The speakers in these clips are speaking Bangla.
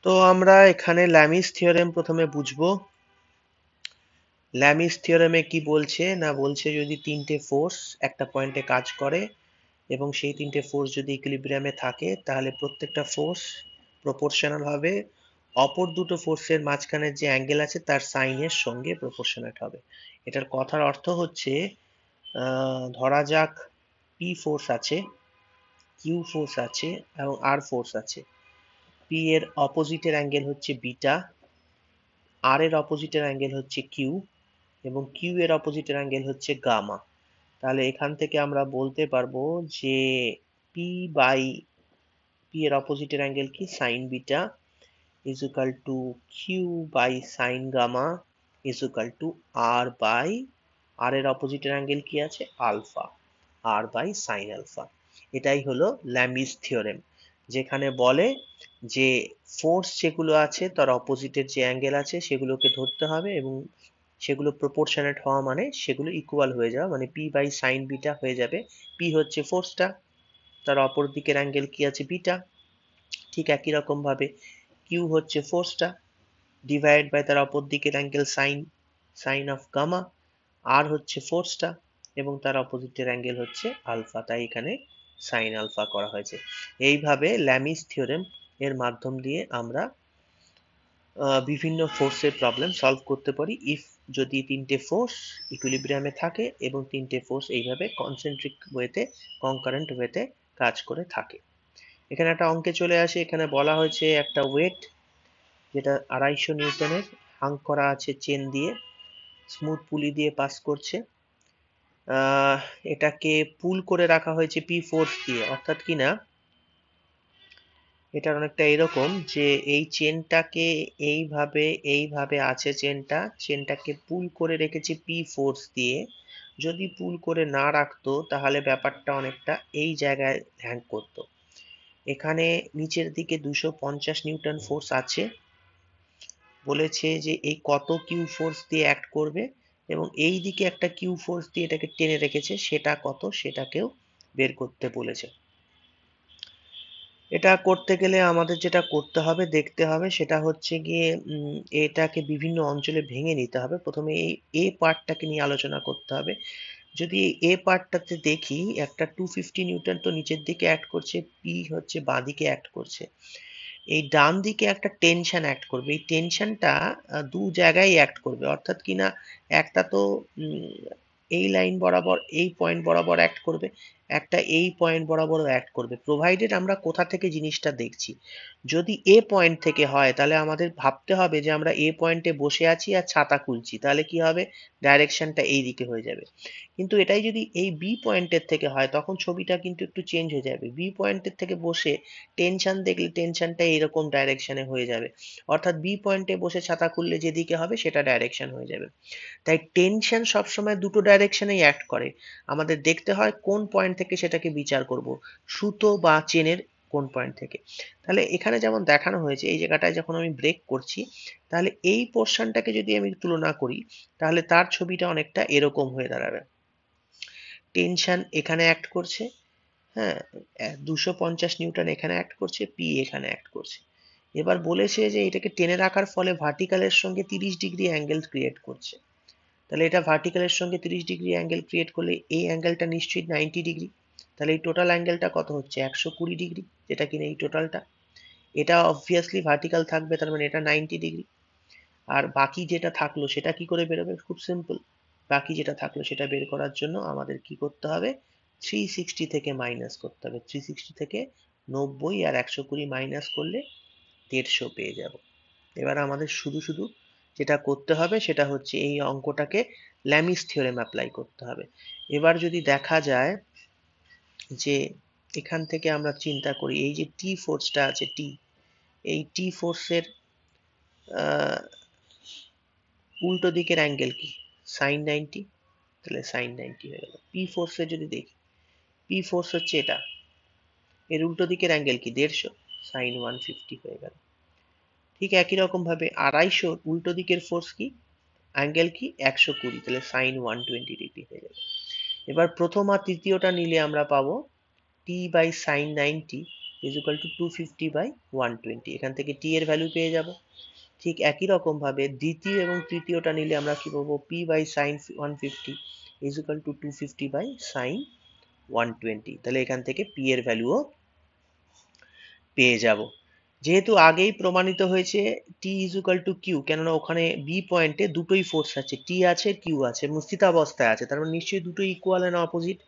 তো আমরা এখানে ল্যামিস থিওরেম প্রথমে বুঝবো। ল্যামিস থিওরেমে কি বলছে না বলছে যদি তিনটে ফোর্স একটা পয়েন্টে কাজ করে এবং সেই তিনটে ফোর্স যদি ইকুইলিব্রিয়ামে থাকে তাহলে প্রত্যেকটা ফোর্স প্রপোর্শনাল হবে অপর দুটো ফোর্সের মাঝখানে যে অ্যাঙ্গেল আছে তার সাইনের সঙ্গে প্রপোর্শনেট হবে। এটার কথার অর্থ হচ্ছে ধরা যাক পি ফোর্স আছে, কিউ ফোর্স আছে এবং আর ফোর্স আছে। পি এর অপোজিটের অ্যাঙ্গেল হচ্ছে বিটা, আর এর অপোজিটের অ্যাঙ্গেল হচ্ছে কিউ এবং কিউ এর অপোজিটের অ্যাঙ্গেল হচ্ছে গামা। তাহলে এখান থেকে আমরা বলতে পারবো যে পি বাই পি এর অপোজিটের অ্যাঙ্গেল কি sine beta is equal to Q by sine gamma is equal to R by R এর অপোজিটের অ্যাঙ্গেল কি আছে alpha, R by sine alpha. এটাই হলো ল্যামিস থিওরেম, যেখানে বলে যে ফোর্স যেগুলো আছে তার অপোজিটের যে অ্যাঙ্গেল আছে সেগুলোকে ধরতে হবে এবং সেগুলো প্রপোর্শনেট হওয়া মানে সেগুলো ইকুয়াল হয়ে যাওয়া, মানে পি বাই সাইন বিটা হয়ে যাবে। পি হচ্ছে ফোর্সটা, তার অপর দিকের অ্যাঙ্গেল কি আছে বিটা। ঠিক একই রকম ভাবে কিউ হচ্ছে ফোর্সটা ডিভাইড বাই তার অপর দিকের angle sine, sine of gamma. আর হচ্ছে ফোর্সটা এবং তার অপোজিটের অ্যাঙ্গেল হচ্ছে আলফা, তাই এখানে সাইন আলফা করা হয়েছে। এইভাবে ল্যামিস থিওরেম এর মাধ্যম দিয়ে আমরা বিভিন্ন ফোর্সের প্রবলেম সলভ করতে পারি ইফ যদি তিনটে ফোর্স ইকুইলিব্রিয়ামে থাকে এবং তিনটে ফোর্স এইভাবে কনসেন্ট্রিক ওয়েতে কনকারেন্ট ওয়েতে কাজ করে থাকে। এখানে একটা অঙ্কে চলে আসে, এখানে বলা হয়েছে একটা ওয়েট যেটা 250 নিউটনের হাং করা আছে চেন দিয়ে, স্মুথ পুলি দিয়ে পাস করছে। আহ এটাকে পুল করে রাখা হয়েছে পি ফোর্স দিয়ে, অর্থাৎ কিনা এটা অনেকটা এরকম যে এই চেনটাকে এইভাবে এইভাবে আছে চেনটাকে পুল করে রেখেছে পি ফোর্স দিয়ে। যদি পুল করে না রাখতো তাহলে ব্যাপারটা অনেকটা এই জায়গায় হ্যাং করতো। এখানে নিচের দিকে 250 নিউটন ফোর্স আছে, বলেছে যে এই কত কিউ ফোর্স দিয়ে অ্যাক্ট করবে এবং এই দিকে একটা কিউ ফোর্স দিয়ে এটাকে টেনে রেখেছে সেটা কত সেটাকেও বের করতে বলেছে। এটা করতে গেলে আমাদের যেটা করতে হবে দেখতে হবে সেটা হচ্ছে গিয়ে এটাকে বিভিন্ন অঞ্চলে ভেঙে নিতে হবে। প্রথমে এই এ পার্টটাকে নিয়ে আলোচনা করতে হবে। যদি এ পার্টটাতে দেখি একটা 250 নিউটন তো নিচের দিকে অ্যাক্ট করছে, পি হচ্ছে বাঁ দিকে অ্যাক্ট করছে। এই ডান দিকে একটা টেনশন অ্যাক্ট করবে, এই টেনশনটা দু জায়গায় অ্যাক্ট করবে, অর্থাৎ কিনা একটা তো এই লাইন বরাবর এই পয়েন্ট বরাবর অ্যাক্ট করবে, একটা এই পয়েন্ট বরাবর অ্যাক্ট করবে, প্রোভাইডেড আমরা কোথা থেকে জিনিসটা দেখছি। যদি এ পয়েন্ট থেকে হয় তাহলে আমাদের ভাবতে হবে যে আমরা এ পয়েন্টে বসে আছি আর ছাতা খুলছি, তাহলে কি হবে ডাইরেকশনটা এই দিকে হয়ে যাবে। কিন্তু এটাই যদি এই বি পয়েন্টের থেকে হয় তখন ছবিটা কিন্তু একটু চেঞ্জ হয়ে যাবে। বি পয়েন্টের থেকে বসে টেনশন দেখলে টেনশনটা এরকম ডাইরেকশনে হয়ে যাবে, অর্থাৎ বি পয়েন্টে বসে ছাতা খুললে যেদিকে হবে সেটা ডাইরেকশন হয়ে যাবে। তাই টেনশন সবসময় দুটো ডাইরেকশনেই অ্যাক্ট করে। আমাদের দেখতে হয় কোন পয়েন্ট থেকে সেটাকে বিচার করব, সুতো বা চেনের কোন পয়েন্ট থেকে। তাহলে এখানে যেমন দেখানো হয়েছে এই জায়গাটায় যখন আমি ব্রেক করছি তাহলে এই পোর্শনটাকে যদি আমি তুলনা করি তাহলে তার ছবিটা অনেকটা এরকম হয়ে দাঁড়াবে। টেনশন এখানে অ্যাক্ট করছে, হ্যাঁ, 250 নিউটন এখানে অ্যাক্ট করছে, পি এখানে অ্যাক্ট করছে। এবার বলেছে যে এটাকে টেনে রাখার ফলে ভার্টিক্যালের সঙ্গে 30 ডিগ্রি অ্যাঙ্গেল ক্রিয়েট করছে। তাহলে এটা ভার্টিক্যালের সঙ্গে 30 ডিগ্রি অ্যাঙ্গেল ক্রিয়েট করলে এই অ্যাঙ্গেলটা নিশ্চয়ই 90 ডিগ্রি। তাহলে এই টোটাল অ্যাঙ্গেলটা কত হচ্ছে 120 ডিগ্রি, যেটা কিনা এই টোটালটা। এটা অবভিয়াসলি ভার্টিক্যাল থাকবে, তার মানে এটা 90 ডিগ্রি। আর বাকি যেটা থাকলো সেটা কি করে বেরোবে, খুব সিম্পল। বাকি যেটা থাকলো সেটা বের করার জন্য আমাদের কি করতে হবে, 360 থেকে মাইনাস করতে হবে। 360 থেকে 90 আর 120 মাইনাস করলে 150 পেয়ে যাব। এবার আমাদের শুধু শুধু যেটা করতে হবে সেটা হচ্ছে এই অঙ্কটাকে ল্যামিস থিওরেম অ্যাপ্লাই করতে হবে। এবার যদি দেখা যায় যে এখান থেকে আমরা চিন্তা করি এই যে টি ফোর্সটা আছে টি, এই টি ফোর্সের উল্টো দিকের অ্যাঙ্গেল কি সাইন 90, তাহলে সাইন 90 হয়ে গেল। পি ফোর্সে যদি দেখি, পি ফোর্স হচ্ছে এটা, এর উল্টো দিকের অ্যাঙ্গেল কি 150, সাইন 150 হয়ে গেল। ঠিক একই রকম ভাবে 250 উল্টো দিকের ফোর্স কি অ্যাঙ্গেল কি 120, তাহলে সাইন 120 ডিগ্রি হয়ে যাবে। এবার প্রথম আর তৃতীয়টা নিলে আমরা পাবো T by sine 90 is equal to 250/120। এখান থেকে টি এর ভ্যালু পেয়ে যাব। ঠিক একই রকম ভাবে দ্বিতীয় এবং তৃতীয়টা নিলে আমরা কি পাবো, p/sin 150 is equal two 250/sin 120। তাহলে এখান থেকে পি এর ভ্যালুও পেয়ে যাব। যেহেতু আগেই প্রমাণিত হয়েছে টি ইজ ইকুয়াল টু কিউ, কেননা ওখানে বি পয়েন্টে দুটোই ফোর্স আছে, টি আছে কিউ আছে এবং স্থিতাবস্থায় আছে, তার মানে নিশ্চয়ই দুটো ইকুয়াল এন্ড অপোজিট।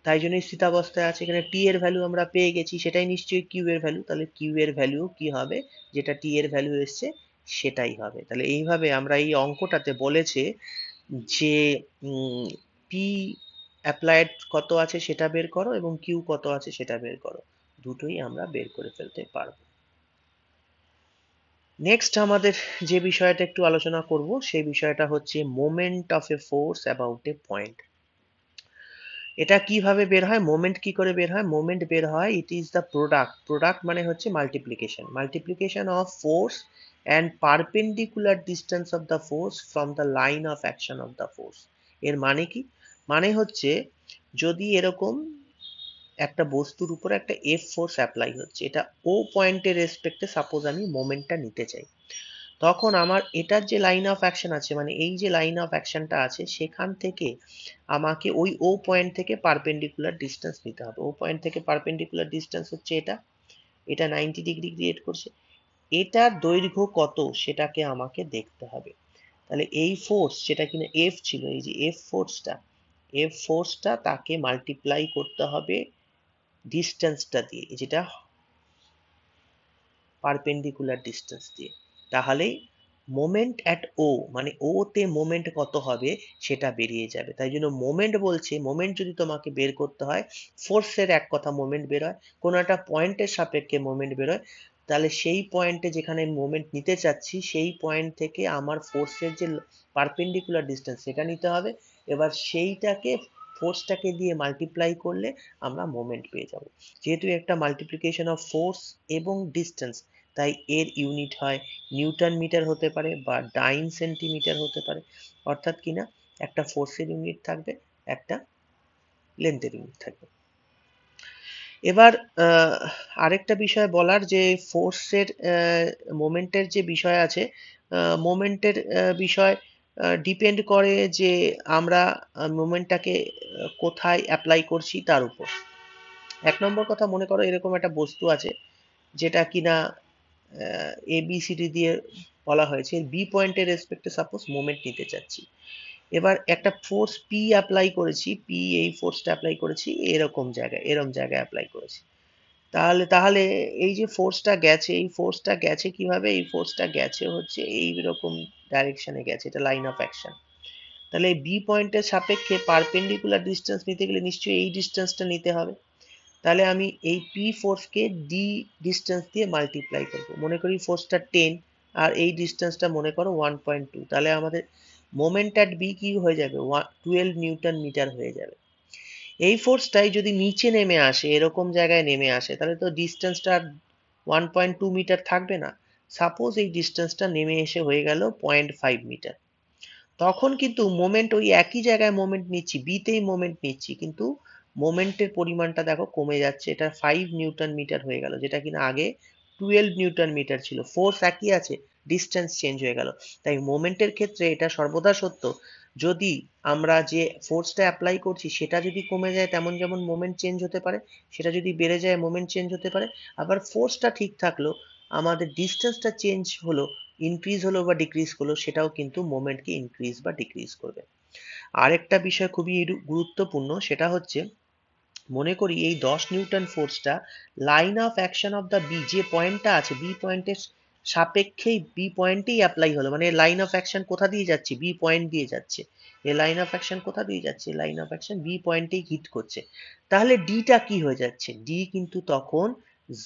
তাই জন্যই স্থিতাবস্থায় আছে। এখানে টি এর ভ্যালু আমরা পেয়ে গেছি, সেটাই নিশ্চয়ই কিউ এর ভ্যালু, তাহলে কিউ এর ভ্যালু কি হবে, যেটা টি এর ভ্যালু এসছে সেটাই হবে। তাহলে এইভাবে আমরা এই অঙ্কটাতে বলেছে যে পি অ্যাপ্লাইড কত আছে সেটা বের করো এবং কিউ কত আছে সেটা বের করো, দুটোই আমরা বের করে ফেলতে পারবো। নেক্সট আমাদের যে বিষয়টা একটু আলোচনা করব সেই বিষয়টা হচ্ছে moment of A force about a point. এটা কিভাবে বের হয়, মোমেন্ট কি করে বের হয়? মোমেন্ট বের হয়, ইট ইজ দ্য প্রোডাক্ট মানে হচ্ছে multiplication of force and perpendicular distance of the force from the line of action of the force. এর মানে কি? মানে হচ্ছে যদি এরকম একটা বস্তুর উপর একটা এফ ফোর্স অ্যাপ্লাই হচ্ছে, এটা ও পয়েন্টের রেসপেক্টে সাপোজ আমি মোমেন্টটা নিতে চাই, তখন আমার এটার যে লাইন অফ অ্যাকশন আছে, মানে এই যে লাইন অফ অ্যাকশনটা আছে সেখান থেকে আমাকে ওই ও পয়েন্ট থেকে পারপেন্ডিকুলার ডিস্টেন্স নিতে হবে। ও পয়েন্ট থেকে পারপেন্ডিকুলার ডিস্টেন্স হচ্ছে এটা, এটা 90 ডিগ্রি ক্রিয়েট করছে, এটার দৈর্ঘ্য কত সেটাকে আমাকে দেখতে হবে। তাহলে এই ফোর্স যেটা কিনা এফ ছিল, এই যে এফ ফোর্সটা তাকে মাল্টিপ্লাই করতে হবে ডিস্টেন্সটা দিয়ে, যেটা পারপেন্ডিকুলার ডিস্টেন্স দিয়ে। তাহলেই মোমেন্ট অ্যাট ও, মানে ও তে মোমেন্ট কত হবে সেটা বেরিয়ে যাবে। তাই জন্য মোমেন্ট বলছে, মোমেন্ট যদি তোমাকে বের করতে হয়, ফোর্সের এক কথা মোমেন্ট বের হয়, কোনো একটা পয়েন্টের সাপেক্ষে মোমেন্ট বের হয়, তাহলে সেই পয়েন্টে যেখানে মোমেন্ট নিতে চাচ্ছি সেই পয়েন্ট থেকে আমার ফোর্সের যে পারপেন্ডিকুলার ডিস্টেন্স সেটা নিতে হবে। এবার সেইটাকে ফোর্সটাকে দিয়ে মাল্টিপ্লাই করলে আমরা মোমেন্ট পেয়ে যাব। যেহেতু একটা মাল্টিপ্লিকেশন অফ ফোর্স এবং ডিস্টেন্স, তাই এর ইউনিট হয় নিউটন মিটার হতে পারে বা ডাইন সেন্টিমিটার হতে পারে। অর্থাৎ কিনা একটা ফোর্সের ইউনিট থাকবে, একটা লেন্থের ইউনিট থাকবে। এবার আরেকটা বিষয় বলার, যে ফোর্সের মোমেন্টের যে বিষয় আছে, মোমেন্টের বিষয় ডিপেন্ড করে যে আমরা মোমেন্টটাকে কোথায় অ্যাপ্লাই করছি তার উপর। এক নম্বর কথা, মনে করো এরকম একটা বস্তু আছে যেটা কিনা এ বি সি ডি দিয়ে বলা হয়েছে, বি পয়েন্টের রেসপেক্টে সাপোজ মোমেন্ট নিতে চাচ্ছি। এবার একটা ফোর্স পি অ্যাপ্লাই করেছি, পি এই ফোর্সটা অ্যাপ্লাই করেছি এরম জায়গায় অ্যাপ্লাই করেছি। তাহলে তাহলে এই যে ফোর্সটা গেছে, এই ফোর্সটা গেছে কিভাবে? এই ফোর্সটা গেছে হচ্ছে এইরকম ডাইরেকশনে গেছে, এটা লাইন অফ অ্যাকশন। তাহলে বি পয়েন্টের সাপেক্ষে পারপেন্ডিকুলার ডিস্টেন্স নিতে গেলে নিশ্চয়ই এই ডিস্টেন্সটা নিতে হবে। তাহলে আমি এই পি ফোর্সকে ডি ডিস্টেন্স দিয়ে মাল্টিপ্লাই করবো। মনে করি ফোর্সটা 10 আর এই ডিস্টেন্সটা মনে করো 1.2, তাহলে আমাদের মোমেন্ট অ্যাট বি কি হয়ে যাবে, 12 নিউটন মিটার হয়ে যাবে। এই ফোর্সটাই যদি নিচে নেমে আসে, এরকম জায়গায় নেমে আসে, তাহলে তো ডিস্টেন্সটা 1.2 মিটার থাকবে না। সাপোজ এই ডিস্টেন্সটা নেমে এসে হয়ে গেল 0.5 মিটার, তখন কিন্তু মোমেন্ট ওই একই জায়গায় মোমেন্ট নিচ্ছি, বিতেই মোমেন্ট নিচ্ছি, কিন্তু মোমেন্টের পরিমাণটা দেখো কমে যাচ্ছে, এটা 5 নিউটন মিটার হয়ে গেল, যেটা কিনা আগে 12 নিউটন মিটার ছিল। ফোর্স একই আছে, ডিস্টেন্স চেঞ্জ হয়ে গেল। তাই মোমেন্টের ক্ষেত্রে এটা সর্বদা সত্য, যদি আমরা যে ফোর্সটা অ্যাপ্লাই করছি সেটা যদি কমে যায় তেমন যেমন মোমেন্ট চেঞ্জ হতে পারে, সেটা যদি বেড়ে যায় মোমেন্ট চেঞ্জ হতে পারে। আবার ফোর্সটা ঠিক থাকলো, আমাদের ডিস্টেন্সটা চেঞ্জ হলো, ইনক্রিজ হলো বা ডিক্রিজ করলো, সেটাও কিন্তু মোমেন্টকে ইনক্রিজ বা ডিক্রিজ করবে। আরেকটা বিষয় খুবই গুরুত্বপূর্ণ, সেটা হচ্ছে মনে করি এই 10 নিউটন ফোর্সটা line of action of the B, যে পয়েন্টটা আছে বি পয়েন্টের সাপেক্ষেই বি পয়েন্টেই অ্যাপ্লাই হলো, মানে লাইন অফ অ্যাকশন কোথা দিয়ে যাচ্ছে, বি পয়েন্ট দিয়ে যাচ্ছে। এই লাইন অফ অ্যাকশন কোথা দিয়ে যাচ্ছে, লাইন অফ অ্যাকশন বি পয়েন্টেই হিট করছে। তাহলে ডিটা কি হয়ে যাচ্ছে, ডি কিন্তু তখন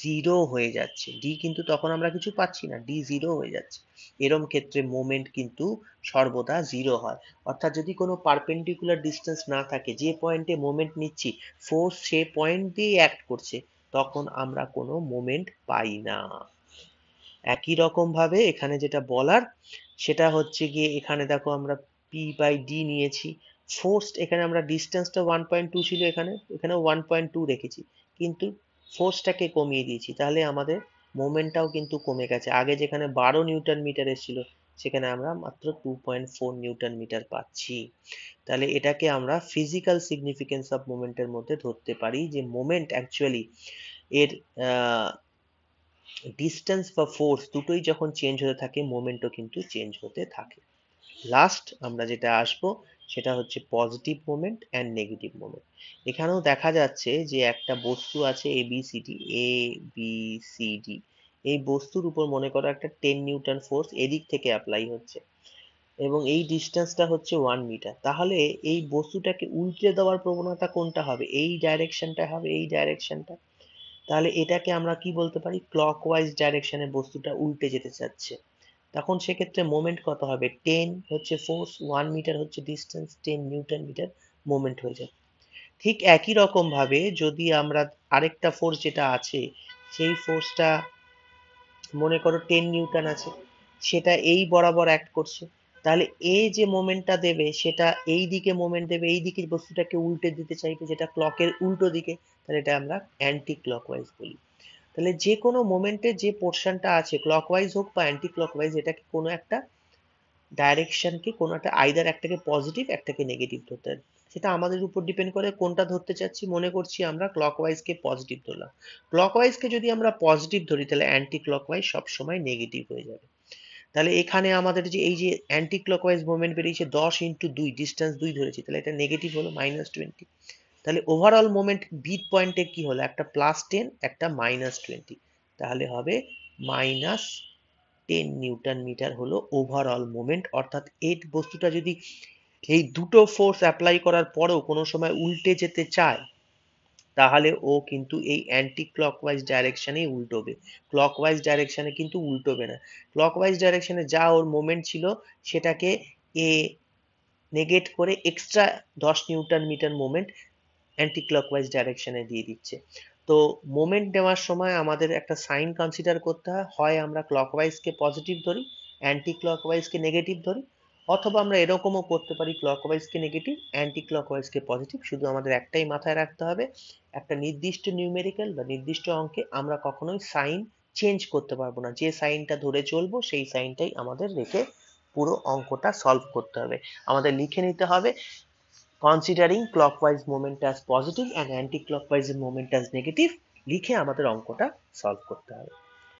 জিরো হয়ে যাচ্ছে, ডি কিন্তু তখন আমরা কিছু পাচ্ছি না, ডি জিরো হয়ে যাচ্ছে। এরম ক্ষেত্রে মোমেন্ট কিন্তু সর্বদা জিরো হয়। অর্থাৎ যদি কোনো পারপেন্ডিকুলার ডিস্টেন্স না থাকে, যে পয়েন্টে মোমেন্ট নিচ্ছি ফোর্স সে পয়েন্ট দিয়ে অ্যাক্ট করছে, তখন আমরা কোনো মোমেন্ট পাই না। একই রকম ভাবে এখানে যেটা বলার সেটা হচ্ছে গিয়ে, এখানে দেখো আমরা পি বাই ডি নিয়েছি, ফোর্স এখানে আমরা ডিস্টেন্সটা 1.2 ছিল, এখানে এখানে 1.2 রেখেছি, কিন্তু ফোর্সটাকে কমিয়ে দিয়েছি, তাহলে আমাদের মোমেন্টটাও কিন্তু কমে গেছে। আগে যেখানে 12 নিউটন মিটার এসেছিল, সেখানে আমরা মাত্র 2.4 নিউটন মিটার পাচ্ছি। তাহলে এটাকে আমরা ফিজিক্যাল সিগনিফিকেন্স অফ মোমেন্টের মধ্যে ধরতে পারি, যে মোমেন্ট অ্যাকচুয়ালি এর ডিস্টেন্স বা ফোর্স দুটোই যখন চেঞ্জ হতে থাকে, মোমেন্টও কিন্তু চেঞ্জ হতে থাকে। লাস্ট আমরা যেটা আসবো সেটা হচ্ছে positive moment and negative moment. এখানেও দেখা যাচ্ছে যে একটা বস্তু আছে এ বি সি ডি। এই বস্তুর উপর মনে করো একটা 10 নিউটন ফোর্স এদিক থেকে অ্যাপ্লাই হচ্ছে, এবং এই ডিস্টেন্সটা হচ্ছে 1 মিটার। তাহলে এই বস্তুটাকে উল্টে দেওয়ার প্রবণতা কোনটা হবে? এই ডাইরেকশনটা হবে, এই ডাইরেকশনটা। তাহলে এটাকে আমরা কি বলতে পারি? ক্লকওয়াইজ ডাইরেকশনে বস্তুটা উল্টে যেতে চাচ্ছে। তখন সেক্ষেত্রে মোমেন্ট কত হবে? 10 হচ্ছে ফোর্স, 1 মিটার হচ্ছে ডিস্টেন্স, 10 নিউটন মিটার মোমেন্ট হয়ে যাবে। ঠিক একই রকম ভাবে যদি আমরা আরেকটা ফোর্স যেটা আছে, সেই ফোর্সটা মনে করো 10 নিউটন আছে, সেটা এই বরাবর অ্যাক্ট করছে, তাহলে এ যে মোমেন্টটা দেবে সেটা এই দিকে মোমেন্ট দেবে, এই দিকে বস্তুটাকে উল্টে দিতে চাইবে, যেটা ক্লকের উল্টো দিকে, তাহলে এটা আমরা অ্যান্টি ক্লকওয়াইজ বলি। তাহলে যে কোনো মোমেন্টের যে পোর্শনটা আছে, ক্লকওয়াইজ হোক বা অ্যান্টি ক্লকওয়াইজ, এটাকে কোনো একটা ডাইরেকশনকে, কোনো একটা আইদার একটাকে পজিটিভ একটাকে নেগেটিভ ধরতে হবে। সেটা আমাদের উপর ডিপেন্ড করে কোনটা ধরতে চাচ্ছি। মনে করছি আমরা ক্লকওয়াইজকে পজিটিভ ধরলাম, ক্লকওয়াইজকে যদি আমরা পজিটিভ ধরি তাহলে অ্যান্টি ক্লকওয়াইজ সবসময় নেগেটিভ হয়ে যাবে। তাহলে এখানে আমাদের যে এই যে অ্যান্টি ক্লকওয়াইজ মুভমেন্ট বেরিয়েছে 10 × 2, ডিস্টেন্স 2 ধরেছি, তাহলে এটা নেগেটিভ হলো -20। তাহলে ওভারঅল মোমেন্ট বি পয়েন্টে কি হলো? একটা +10 একটা -20, তাহলে হবে -10 নিউটন মিটার হলো ওভারঅল মোমেন্ট। অর্থাৎ এই বস্তুটা যদি এই দুটো ফোর্স অ্যাপ্লাই করার পরেও কোনো সময় উল্টে যেতে চায়, তাহলে ও কিন্তু এই অ্যান্টি ক্লকওয়াইজ ডাইরেকশনেই উল্টোবে, ক্লকওয়াইজ ডাইরেকশনে কিন্তু উল্টোবে না। ক্লকওয়াইজ ডাইরেকশনে যা ওর মোমেন্ট ছিল সেটাকে এ নেগেট করে extra 10 newton metre moment anti clockwise ডাইরেকশনে দিয়ে দিচ্ছে। তো মোমেন্ট নেওয়ার সময় আমাদের একটা সাইন কনসিডার করতে হয়, হয় আমরা ক্লকওয়াইজকে পজিটিভ ধরি, অ্যান্টি ক্লকওয়াইজকে নেগেটিভ ধরি, অথবা আমরা এরকমও করতে পারি ক্লকওয়াইজকে নেগেটিভ, অ্যান্টি ক্লকওয়াইজকে পজিটিভ। শুধু আমাদের একটাই মাথায় রাখতে হবে, একটা নির্দিষ্ট নিউমেরিক্যাল বা নির্দিষ্ট অঙ্কে আমরা কখনোই সাইন চেঞ্জ করতে পারবো না। যে সাইনটা ধরে চলবো সেই সাইনটাই আমাদের রেখে পুরো অঙ্কটা সলভ করতে হবে। আমাদের লিখে নিতে হবে considering clockwise moment as positive and anti-clockwise moment as negative, লিখে আমাদের অঙ্কটা সলভ করতে হবে।